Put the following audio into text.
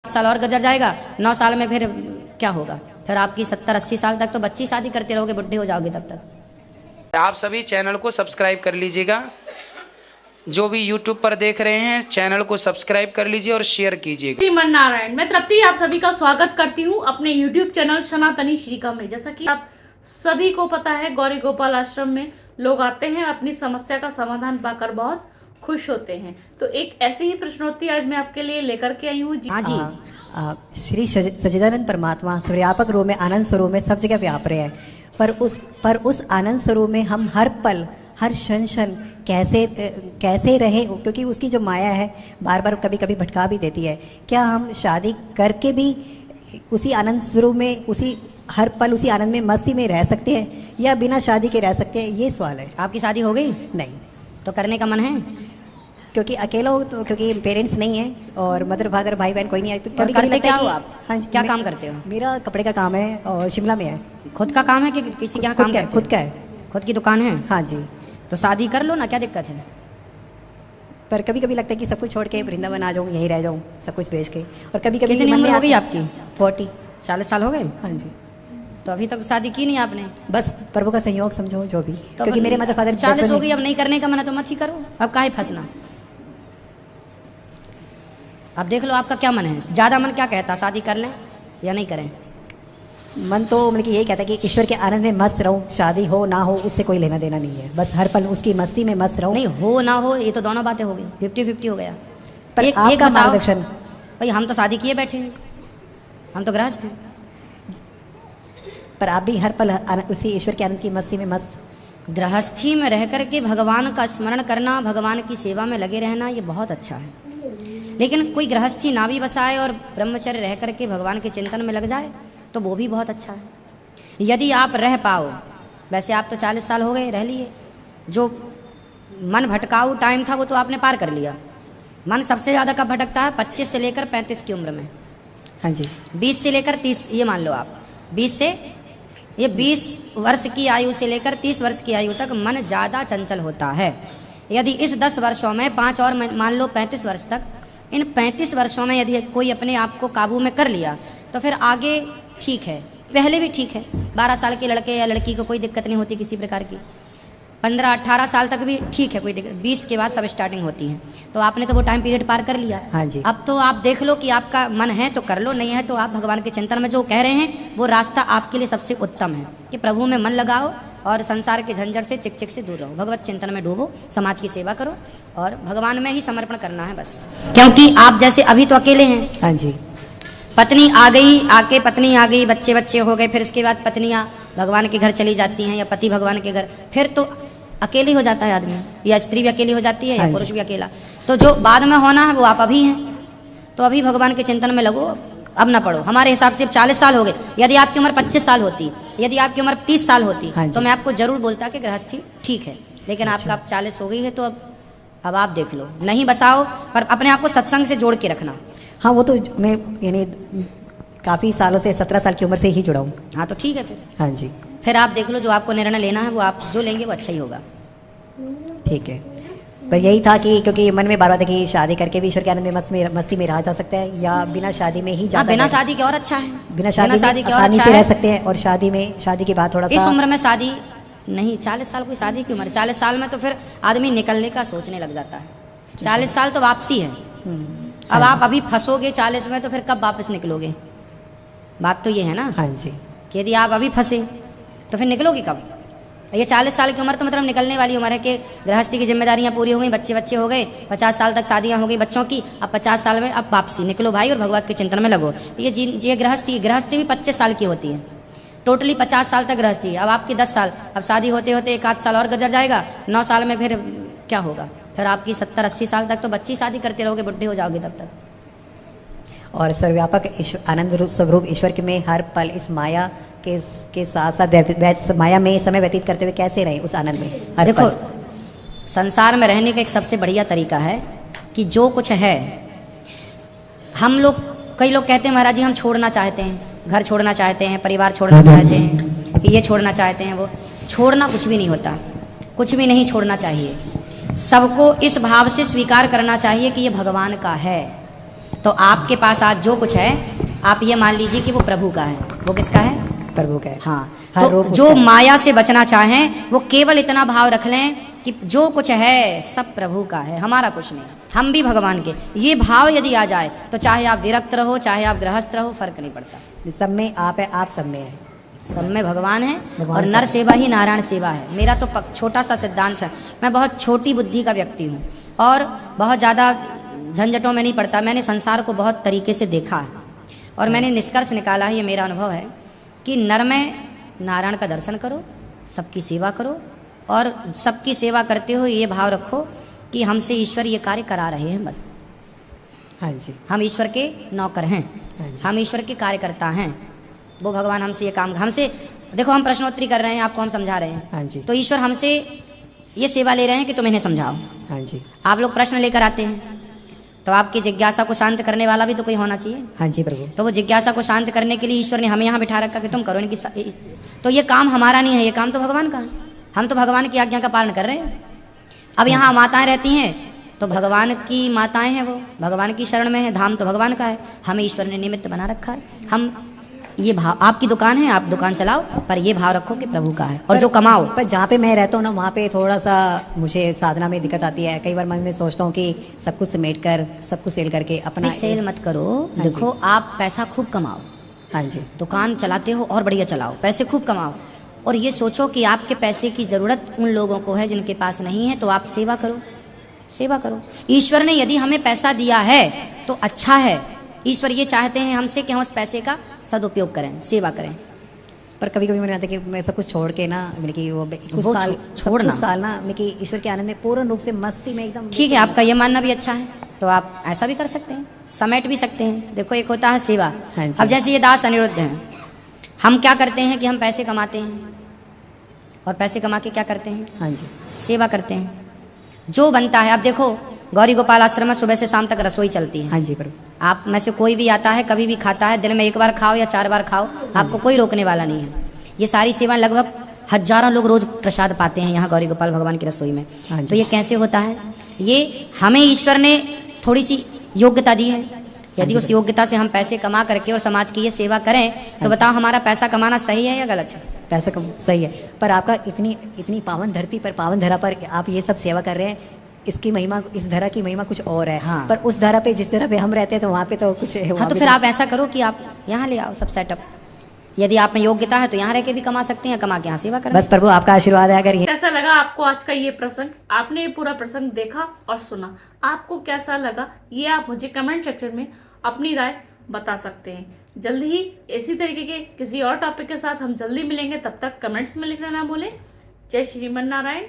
साल और गुजर जाएगा, 9 साल में फिर क्या होगा? फिर आपकी 70-80 साल तक तो बच्ची शादी करते रहोगे, बुढ़े हो जाओगे तब तक। आप सभी चैनल को सब्सक्राइब कर लीजिएगा। जो भी YouTube पर देख रहे हैं चैनल को सब्सक्राइब कर लीजिए और शेयर कीजिएगा। श्रीमन नारायण, मैं तृप्ति आप सभी का स्वागत करती हूँ अपने YouTube चैनल सनातनी श्रीका में। जैसा कि आप सभी को पता है, गौरी गोपाल आश्रम में लोग आते हैं, अपनी समस्या का समाधान पाकर बहुत खुश होते हैं। तो एक ऐसी ही प्रश्नोत्तरी आज मैं आपके लिए लेकर के आई हूँ। हाँ जी। श्री सच्चिदानंद परमात्मा सर्वव्यापक रूप में आनंद स्वरूप में सब जगह व्याप रहे हैं, पर उस आनंद स्वरूप में हम हर पल हर क्षण कैसे रहे, क्योंकि उसकी जो माया है बार बार कभी कभी भटका भी देती है। क्या हम शादी करके भी उसी आनंद स्वरूप में, उसी हर पल उसी आनंद में मस्ती में रह सकते हैं या बिना शादी के रह सकते हैं? ये सवाल है। आपकी शादी हो गई? नहीं। तो करने का मन है? क्योंकि अकेला हो, तो क्योंकि पेरेंट्स नहीं है और मदर फादर भाई बहन कोई नहीं है, तो कभी कभी लगता है कि आप? हाँ, क्या काम करते हो? मेरा कपड़े का काम है और शिमला में है। खुद का काम है कि किसी के यहाँ काम करते हो? खुद का है। खुद की दुकान है? हाँ जी। तो शादी कर लो ना, क्या दिक्कत है? पर कभी कभी लगता है कि सब कुछ छोड़ के वृंदावन आ जाऊँ, यहीं रह जाऊँ सब कुछ बेच के। और कभी कभी कितनी उम्र हो गई आपकी? 40 साल हो गए? हाँ जी। तो अभी तक शादी की नहीं आपने? बस प्रभु का संयोग समझो जो भी, तो क्योंकि मेरे मदर फादर 40 हो गई, अब नहीं करने का मन है तो मत ही करो, अब काहे फंसना। अब देख लो आपका क्या मन है, ज़्यादा मन क्या कहता, शादी कर लें या नहीं करें? मन तो मतलब कि यही कहता है कि ईश्वर के आनंद में मस्त रहूं, शादी हो ना हो उससे कोई लेना देना नहीं है, बस हर पल उसकी मस्ती में मस्त रहूं। नहीं हो ना हो ये तो दोनों बातें हो गई, 50-50 हो गया। पर एक आपका बताओ मार्गदर्शन। भाई, हम तो शादी किए बैठे हैं, हम तो गृहस्थ हैं। पर आप भी हर पल उसी ईश्वर के आनंद की मस्ती में मस्त। गृहस्थी में रह करके भगवान का स्मरण करना, भगवान की सेवा में लगे रहना, ये बहुत अच्छा है। लेकिन कोई गृहस्थी ना भी बसाए और ब्रह्मचर्य रह करके भगवान के चिंतन में लग जाए तो वो भी बहुत अच्छा है। यदि आप रह पाओ, वैसे आप तो 40 साल हो गए, रह लिए। जो मन भटकाऊ टाइम था वो तो आपने पार कर लिया। मन सबसे ज़्यादा कब भटकता है? 25 से लेकर 35 की उम्र में। हाँ जी। 20 से लेकर 30, ये मान लो आप 20 वर्ष की आयु से लेकर 30 वर्ष की आयु तक मन ज़्यादा चंचल होता है। यदि इस 10 वर्षों में 5 और मान लो 35 वर्ष तक, इन 35 वर्षों में यदि कोई अपने आप को काबू में कर लिया तो फिर आगे ठीक है, पहले भी ठीक है। 12 साल के लड़के या लड़की को कोई दिक्कत नहीं होती किसी प्रकार की, 15-18 साल तक भी ठीक है, कोई दिक्कत। 20 के बाद सब स्टार्टिंग होती है। तो आपने तो वो टाइम पीरियड पार कर लिया। हाँ जी। अब तो आप देख लो कि आपका मन है तो कर लो, नहीं है तो आप भगवान के चिंतन में जो कह रहे हैं वो रास्ता आपके लिए सबसे उत्तम है कि प्रभु में मन लगाओ और संसार के झंझट से चिक से दूर रहो, भगवत चिंतन में डूबो, समाज की सेवा करो और भगवान में ही समर्पण करना है बस। क्योंकि आप जैसे अभी तो अकेले हैं। हाँ जी। पत्नी आ गई, बच्चे हो गए, फिर इसके बाद पत्नियां भगवान के घर चली जाती हैं या पति भगवान के घर, फिर तो अकेले हो जाता है आदमी, या स्त्री भी अकेली हो जाती है या पुरुष भी अकेला। तो जो बाद में होना है वो आप अभी हैं, तो अभी भगवान के चिंतन में लगो, अब ना पढ़ो। हमारे हिसाब से अब 40 साल हो गए। यदि आपकी उम्र 25 साल होती, यदि आपकी उम्र 30 साल होती, तो मैं आपको जरूर बोलता कि गृहस्थी ठीक है। लेकिन आपका अब 40 हो गई है, तो अब आप देख लो, नहीं बसाओ, पर अपने आप को सत्संग से जोड़ के रखना। हाँ, वो तो मैं यानी काफ़ी सालों से 17 साल की उम्र से ही जुड़ा हूँ। हाँ तो ठीक है फिर। हाँ जी। फिर आप देख लो, जो आपको निर्णय लेना है वो आप जो लेंगे वो अच्छा ही होगा। ठीक है। पर यही था कि क्योंकि मन में बार बार था कि शादी करके भी ईश्वर के आनंद में मस्ती में रहा जा सकता है या बिना शादी में ही जा। बिना शादी के और अच्छा है, बिना शादी के और अच्छा रह सकते हैं, और शादी के बाद थोड़ा सा। इस उम्र में शादी नहीं, 40 साल कोई शादी की उम्र, 40 साल में तो फिर आदमी निकलने का सोचने लग जाता है। 40 साल तो वापसी है। अब आप अभी फंसोगे 40 में तो फिर कब वापस निकलोगे? बात तो ये है ना। हाँ जी। कि यदि आप अभी फंसे तो फिर निकलोगे कब? ये 40 साल की उम्र तो मतलब निकलने वाली उम्र है कि गृहस्थी की जिम्मेदारियां पूरी हो गई, बच्चे हो गए, 50 साल तक शादियां हो गई बच्चों की, अब 50 साल में अब वापसी निकलो भाई और भगवान के चिंतन में लगो। ये गृहस्थी भी 25 साल की होती है, टोटली 50 साल तक गृहस्थी। अब आपकी 10 साल, अब शादी होते होते 1-8 साल और गुजर जाएगा, 9 साल में फिर क्या होगा? फिर आपकी 70-80 साल तक तो बच्ची शादी करते रहोगे, बुढ़े हो जाओगे तब तक। और सर्वव्यापक आनंद स्वरूप ईश्वर के में हर पल इस माया के साथ साथ माया में समय व्यतीत करते हुए कैसे रहे उस आनंद में हर देखो, पल। संसार में रहने का एक सबसे बढ़िया तरीका है कि जो कुछ है, हम लोग, कई लोग कहते हैं महाराज जी हम छोड़ना चाहते हैं, घर छोड़ना चाहते हैं, परिवार छोड़ना चाहते हैं, ये छोड़ना चाहते हैं, वो छोड़ना कुछ भी नहीं होता, कुछ भी नहीं छोड़ना चाहिए। सबको इस भाव से स्वीकार करना चाहिए कि ये भगवान का है, तो आपके पास आज जो कुछ है, आप ये मान लीजिए कि वो प्रभु का है। वो किसका है? प्रभु का है। हाँ, हर तो रूप जो उसका है। माया से बचना चाहें वो केवल इतना भाव रख लें कि जो कुछ है सब प्रभु का है, हमारा कुछ नहीं, हम भी भगवान के। ये भाव यदि आ जाए तो चाहे आप विरक्त रहो, चाहे आप गृहस्थ रहो, फर्क नहीं पड़ता। सब में आप है, आप सब में है। सब में भगवान है भगवान और सब नर है। सेवा ही नारायण सेवा है। मेरा तो छोटा सा सिद्धांत है। मैं बहुत छोटी बुद्धि का व्यक्ति हूँ और बहुत ज़्यादा झंझटों में नहीं पड़ता। मैंने संसार को बहुत तरीके से देखा है और मैंने निष्कर्ष निकाला है, ये मेरा अनुभव है कि नर में नारायण का दर्शन करो, सबकी सेवा करो और सबकी सेवा करते हो ये भाव रखो कि हमसे ईश्वर ये कार्य करा रहे हैं, बस हाँ जी, हम ईश्वर के नौकर हैं, हाँ जी। हम ईश्वर के कार्यकर्ता हैं। वो भगवान हमसे ये काम, हमसे देखो हम प्रश्नोत्तरी कर रहे हैं, आपको हम समझा रहे हैं, हाँ जी, तो ईश्वर हमसे ये सेवा ले रहे हैं कि तुम इन्हें समझाओ। हाँ जी, आप लोग प्रश्न लेकर आते हैं तो आपकी जिज्ञासा को शांत करने वाला भी तो कोई होना चाहिए। हाँ जी प्रभु। तो वो जिज्ञासा को शांत करने के लिए ईश्वर ने हमें यहाँ बिठा रखा कि तुम करो इनकी। तो ये काम हमारा नहीं है, ये काम तो भगवान का है। हम तो भगवान की आज्ञा का पालन कर रहे हैं। अब यहाँ माताएं रहती हैं तो भगवान की माताएं हैं, वो भगवान की शरण में है, धाम तो भगवान का है, हमें ईश्वर ने निमित्त बना रखा है। हम ये भाव, आपकी दुकान है, आप दुकान चलाओ, पर ये भाव रखो कि प्रभु का है और जो कमाओ। पर जहाँ पे मैं रहता हूँ ना, वहाँ पे थोड़ा सा मुझे साधना में दिक्कत आती है। कई बार मन में सोचता हूँ कि सब कुछ समेट कर, सब कुछ सेल करके अपना सेल मत करो। हाँ जी। देखो आप पैसा खूब कमाओ, हाँ जी, दुकान चलाते हो और बढ़िया चलाओ, पैसे खूब कमाओ और ये सोचो कि आपके पैसे की ज़रूरत उन लोगों को है जिनके पास नहीं है, तो आप सेवा करो, सेवा करो। ईश्वर ने यदि हमें पैसा दिया है तो अच्छा है। ईश्वर ये चाहते हैं हमसे कि हम उस पैसे का सदुपयोग करें, सेवा करें। पर कभी कभी मन आता है कि मैं सब कुछ छोड़ के ना, मतलब कि वो कुछ वो साल छोड़ना। कुछ साल ना, मतलब कि ईश्वर के आनंद में पूर्ण रूप से मस्ती में एकदम। ठीक है, आपका ये मानना भी अच्छा है, तो आप ऐसा भी कर सकते हैं, समेट भी सकते हैं। देखो एक होता है सेवा। हाँ जी। अब जैसे ये दास अनिरुद्ध हैं, हम क्या करते हैं कि हम पैसे कमाते हैं और पैसे कमा के क्या करते हैं? हाँ जी, सेवा करते हैं। जो बनता है, आप देखो गौरी गोपाल आश्रम में सुबह से शाम तक रसोई चलती है। हाँ जी प्रभु। आप में से कोई भी आता है, कभी भी खाता है, दिन में एक बार खाओ या 4 बार खाओ, आपको कोई रोकने वाला नहीं है। ये सारी सेवाएं, लगभग हजारों लोग रोज प्रसाद पाते हैं यहाँ गौरी गोपाल भगवान की रसोई में। हाँ जी। तो ये कैसे होता है? ये हमें ईश्वर ने थोड़ी सी योग्यता दी है। यदि उस योग्यता से हम पैसे कमा करके और समाज की ये सेवा करें तो बताओ हमारा पैसा कमाना सही है या गलत है? पैसा कम सही है, पर आपका इतनी इतनी पावन धरती पर, पावन धरा पर आप ये सब सेवा कर रहे हैं, इसकी महिमा, इस धरा की महिमा कुछ और है। हाँ। पर उस धरा पे, जिस धरा पे हम रहते हैं, तो वहाँ पे तो कुछ है। हाँ, वहाँ तो पे फिर आप ऐसा करो कि आप यहाँ ले आओ सब सेटअप। यदि आप में योग्यता है तो यहाँ रह के भी कमा सकते हैं, कमा के यहाँ सेवा करें। बस प्रभु आपका आशीर्वाद है। अगर ये कैसा लगा आपको आज का ये प्रसंग? आपने ये पूरा प्रसंग देखा और सुना, आपको कैसा लगा ये आप मुझे कमेंट सेक्शन में अपनी राय बता सकते हैं। जल्दी ही इसी तरीके के किसी और टॉपिक के साथ हम जल्दी मिलेंगे। तब तक कमेंट्स में लिखना ना भूलें। जय श्रीमन नारायण।